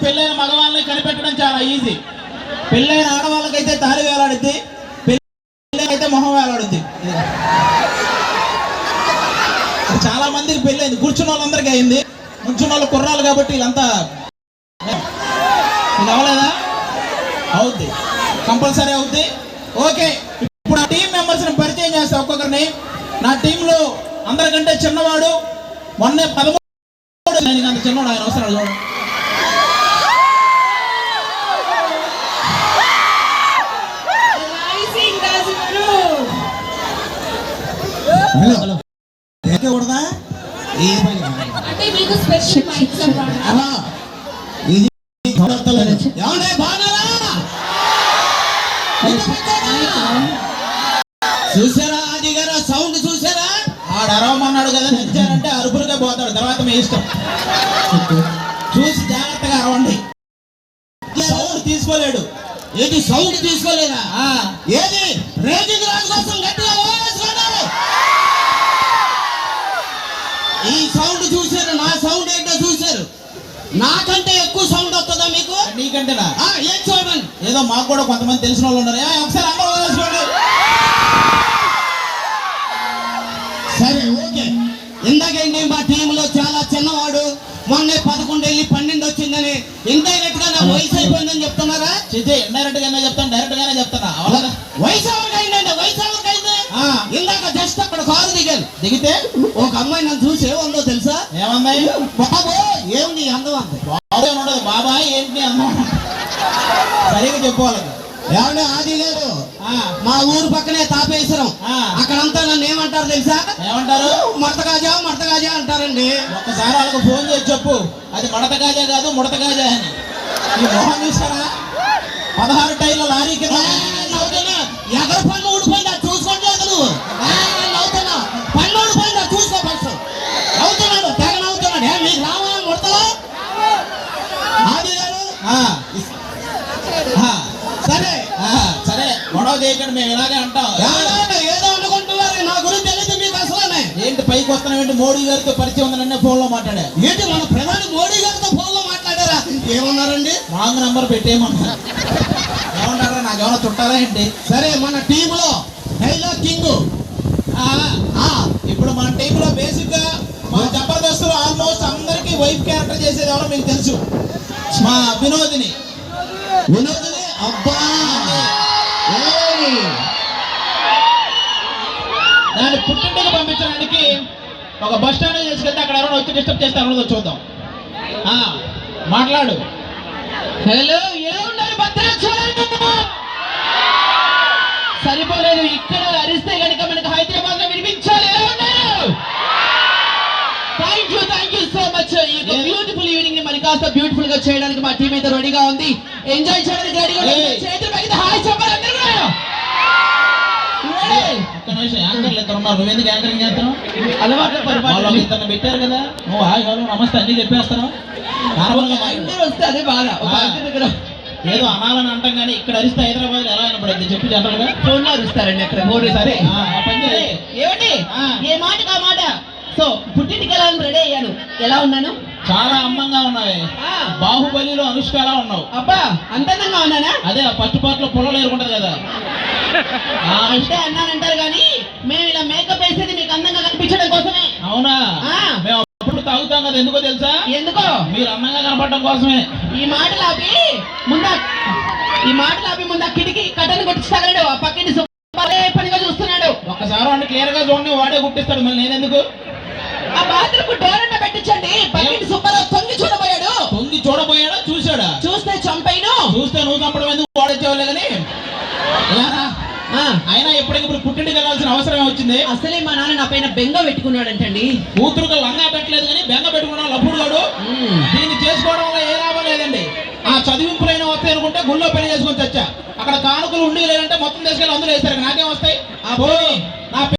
పెళ్ళైన మగవాళ్ళని కనిపెట్టడం చాలా ఈజీ. పెళ్ళైన ఆడవాళ్ళకైతే తాళి వేలాడుద్ది, పెళ్ళైతే మొహం వేలాడుద్ది. చాలా మందికి పెళ్ళైంది, కూర్చున్న వాళ్ళందరికీ అయింది. కూర్చున్న వాళ్ళు కుర్రాలు కాబట్టి వీళ్ళంతా ఇది అవ్వలేదా? అవుద్ది, కంపల్సరీ అవుద్ది. ఓకే, ఇప్పుడు నా టీం మెంబర్స్ని పరిచయం చేస్తా ఒక్కొక్కరిని. నా టీంలో అందరికంటే చిన్నవాడు, మొన్నే 13 అంత చిన్నవాడు, ఆయన అవసరాలు చూడండి. చూసారా ఆది గారు సౌండ్ చూసారా? ఆడు అరవమన్నాడు కదా, నచ్చారంటే అరుపులకే పోతాడు, తర్వాత మీ ఇష్టం. చూసి జాగ్రత్తగా అరవండి. సౌండ్ తీసుకోలేడు. ఏది సౌండ్ తీసుకోలేదా? ఏది రేజింగ్ రాజు కోసం గట్టిగా ఓవేసుకోండి. ఈ సౌండ్ చూశారు, నా సౌండ్ ఏంటో చూశారు. నాకంటే ఎక్కువ సౌండ్ వస్తుందా మీకు? నీకంటేనా? ఏం చూడండి, ఏదో మాకు కూడా కొంతమంది తెలిసిన వాళ్ళు ఉన్నారు. ఒకసారి అందరూ ఓవేసుకోండి. సరే ఓకే. ఇందాకండి మా టీంలో చాలా చిన్నవాడు, మొన్నే 11 వెళ్ళి 12 వచ్చిందని ఇండైరెక్ట్ గా నా వయసు అయిపోయిందని చెప్తున్నారా? ఇండైరెక్ట్ గానే చెప్తాను, డైరెక్ట్ గానే చెప్తానా? వయసు ఎవరికైందండి? వయసు ఎవరికైంది? ఇందాక జస్ట్ అక్కడ కారు దిగితే ఒక అమ్మాయి నన్ను చూసి ఏముందో తెలుసా? ఏమన్నాయి? బాబో ఏమి అందం అంది. బాబు ఉండదు, బాబాయ్ ఏంటి అందం, సరిగా చెప్పుకోవాలి. ఏమంటే ఆది గారు, మా ఊరు పక్కనే తాపేశ్వరం, అక్కడంతా నన్ను ఏమంటారు తెలుసా? ఏమంటారు? మడతగాజా మడతగాజా అంటారండి. ఒక్కసారి వాళ్ళకు ఫోన్ చేసి చెప్పు, అది మడతగాజా కాదు ముడతగాజా అని. ఈ మొహం చూసారా? 16 టైర్ల లారీ కింద నవ్వుతున్నా. ఎగర పన్ను ఊడిపోయిందా చూసుకోవట్లేదు నువ్వు? నవ్వుతున్నా, పన్ను ఊడిపోయిందా చూసుకో. ఫస్ట్ నవ్వుతున్నాడు, తెగ నవ్వుతున్నాడు. మీకు రావా ముడతలో? ఆది గారు సరే సరే, గొడవ చేయకండి, మేము ఇలాగే అంటాం. ఏదో అనుకుంటున్నారు, నా గురించి తెలియదు మీకు అసలు. ఏంటి పైకి వస్తున్నావు? మోడీ గారితో పరిచయం ఉందని ఫోన్ లో మాట్లాడా. ఏంటి మన ప్రధాని మోడీ గారితో ఫోన్ లో మాట్లాడారా? ఏమన్నారండి? రాంగ్ నంబర్ పెట్టేయమన్నారు. ఏమన్నారా? నాకేమన్నా చుట్టారా ఏంటి? సరే, మన టీంలో డైలాగ్ కింగ్. ఇప్పుడు మన టీంలో బేసిక్ గా మా జబర్దస్తులు ఆల్మోస్ట్ అందరికి వైఫ్ క్యారెక్టర్ చేసేది ఎవరో మీకు తెలుసు, మా వినోదిని. అబ్బా, దాన్ని పుట్టింటికి పంపించడానికి ఒక బస్ స్టాండ్ తీసుకెళ్తే అక్కడ ఎవరైనా వచ్చి డిస్టర్బ్ చేస్తారు, చూద్దాం. మాట్లాడు. హలో, ఏమున్నారు భద్రాచలం? సరిపోలేదు, ఇక్కడ అరిస్తే కనుక మనకి హైదరాబాద్ లో వినిపించాలి. Thank you so much. ఈ బ్యూటిఫుల్ ఈవినింగ్ ని మరి కాస్త బ్యూటిఫుల్ గా చేయడానికి మా టీం అయితే రెడీగా ఉంది. ఎంజాయ్ చేయడానికి రెడీగా ఉంది. చేతులు పైకి హాయ్ చెప్పాలి అందరూ. ఒక్క నిమిషం, యాంకర్లు ఇద్దరు ఉన్నారు, నువ్వెందుకు యాంకరింగ్ చేస్తున్నావు? అలవాటు పరిపాలన ఇద్దరు పెట్టారు కదా, నువ్వు హాయ్ హలో నమస్తే అన్ని చెప్పేస్తున్నావు. వస్తే అదే బాగా ఏదో అనాలని అంటాం కానీ ఇక్కడ అరిస్తే హైదరాబాద్ ఎలా అయినప్పుడు చెప్పి జనరల్ గా ఫోన్ లో అరుస్తారండి అక్కడ. సరే ఏమిటి ఏ మాటకు ఆ మాట. సో పుట్టింటికి ఎలా రెడీ అయ్యాను, ఎలా ఉన్నాను? చాలా అందంగా ఉన్నావే. బాహుబలిలో అనుష్కలా ఉన్నావు. అబ్బా, అంత అందంగా ఉన్నానా? అదే ఫస్ట్ పార్ట్ లో పొలం ఎదుర్కొంటది కదా, అంటే అన్నానంటారు కానీ మేము ఇలా మేకప్ వేసేది మీకు అందంగా కనిపించడం కోసమే. అవునా? మేము అప్పుడు తాగుతాం కదా, ఎందుకో తెలుసా? ఎందుకో? మీరు అందంగా కనపడటం కోసమే. ఈ మాటలు ఆపి ముందు కిటికీ కట్టని కొట్టిస్తాడు. ఆ పక్కని పనిగా చూస్తున్నాడు. ఒక్కసారి వాడిని క్లియర్ గా చూడండి, వాడే గుర్తిస్తాడు, మళ్ళీ నేనెందుకు? ఆ బాత్రూమ్ డోర్ అన్న పెట్టించండి. పక్కన సుబ్బారావు తొంగి చూడబోయాడా? చూసాడా? చూస్తే చంపైను. చూస్తే నువ్వు చంపడం ఎందుకు? వాడేవాళ్ళే కానీ అయినా ఎప్పటికప్పుడు పుట్టింటికి వెళ్ళాల్సిన అవసరం వచ్చింది. అసలే మా నాన్న నా పైన బెంగ పెట్టుకున్నాడంటండి. కూతురుగా లంగా పెట్టలేదు కానీ బెంగ పెట్టుకున్నాడు అప్పుడు గాడు. దీన్ని చేసుకోవడం వల్ల ఏ లాభం లేదండి. ఆ చదివింపులైన వస్తాయి అనుకుంటే గుళ్ళో పెళ్లి చేసుకొని చచ్చా. అక్కడ కానుకలు ఉండి లేదంటే మొత్తం తీసుకెళ్ళి అందులో వేస్తారు. నాకేం వస్తాయి?